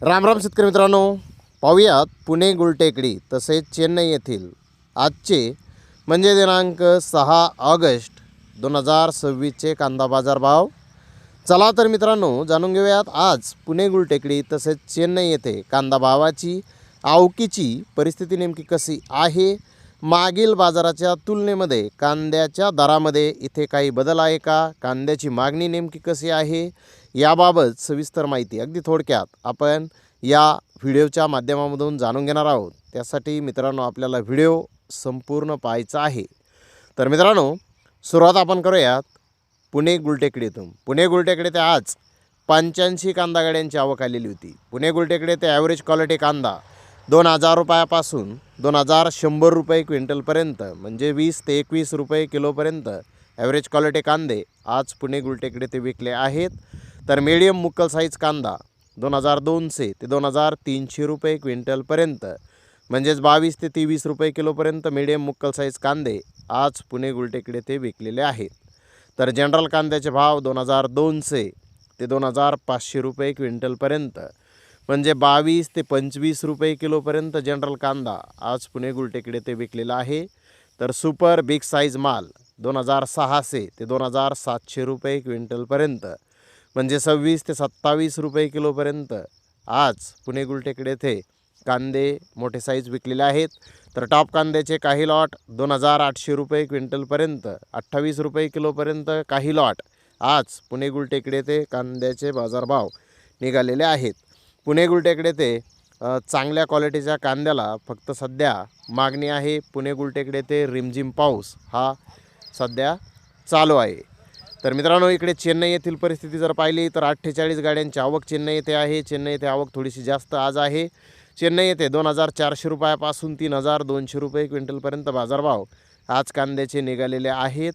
राम राम शेतकरी मित्रांनो, पाहूयात पुणे गुलटेकडी तसेच चेन्नई येथील आजचे म्हणजे दिनांक 6 ऑगस्ट 2026चे कांदा बाजार भाव. चला तर मित्रांनो, जाणून घेऊयात आज पुणे गुलटेकडी तसेच चेन्नई येथे कांदा भावाची आवकीची परिस्थिती नेमकी कशी आहे. मागील बाजाराच्या तुलनेमध्ये कांद्याच्या दरामध्ये इथे काही बदल आहे का, कांद्याची मागणी नेमकी कशी आहे याबाबत सविस्तर माहिती अगदी थोडक्यात आपण या व्हिडिओच्या माध्यमामधून जाणून घेणार आहोत. त्यासाठी मित्रांनो आपल्याला व्हिडिओ संपूर्ण पाहायचा आहे. तर मित्रांनो, सुरुवात आपण करूयात पुणे गुलटेकडीतून. पुणे गुलटेकडे ते आज 85 कांदा गाड्यांची आवक आलेली होती. पुणे गुलटेकडे ते ॲव्हरेज क्वालिटी कांदा 2000 रुपयापासून 2100 रुपये क्विंटलपर्यंत म्हणजे 20 ते 21 रुपये किलोपर्यंत ॲव्हरेज क्वालिटी कांदे आज पुणे गुलटेकडे ते विकले आहेत. तर मीडियम मुक्कल साईज कांदा 2200 ते 2300 रुपये क्विंटलपर्यंत म्हणजेच 22 ते 23 रुपये किलोपर्यंत मीडियम मुक्कल साईज कांदे आज पुणे गुलटेकडे ते विकलेले आहेत. तर जनरल कांद्याचे भाव 2200 ते 2500 रुपये क्विंटलपर्यंत म्हणजे 22 ते 25 रुपये किलोपर्यंत जनरल कांदा आज पुणे गुलटेकडे ते विकलेला आहे. तर सुपर बिग साईज माल 2600 ते 2700 रुपये क्विंटलपर्यंत म्हणजे 26 ते 27 रुपये किलोपर्यंत आज पुणे गुलटेकडे ते कांदे मोठे साईज विकलेले आहेत. तर टॉप कांद्याचे काही लॉट 2800 रुपये क्विंटलपर्यंत 28 रुपये किलोपर्यंत काही लॉट आज पुणे गुलटेकडे ते कांद्याचे बाजारभाव निघालेले आहेत. पुणे गुलटेकडे ते चांगल्या क्वालिटीच्या कांद्याला फक्त सध्या मागणी आहे. पुणे गुलटेकडे ते रिमझिम पाऊस हा सध्या चालू आहे. तर मित्रांनो, इकडे चेन्नई येथील परिस्थिती जर पाहिली तर 48 गाड्यांची आवक चेन्नई येथे आहे. चेन्नई येथे आवक थोडीशी जास्त आज आहे. चेन्नई येथे 2400 रुपयापासून 3200 रुपये क्विंटलपर्यंत बाजारभाव आज कांद्याचे निघालेले आहेत.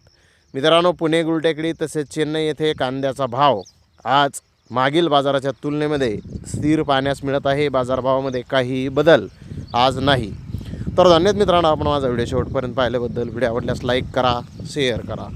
मित्रांनो, पुणे गुलटेकडी तसेच चेन्नई येथे कांद्याचा भाव आज मागील बाजाराच्या तुलनेमध्ये स्थिर पाहण्यास मिळत आहे. बाजारभावामध्ये काही बदल आज नाही. तर धन्यवाद मित्रांनो, आपण माझा व्हिडिओ शेवटपर्यंत पाहिल्याबद्दल. व्हिडिओ आवडल्यास लाईक करा, शेअर करा.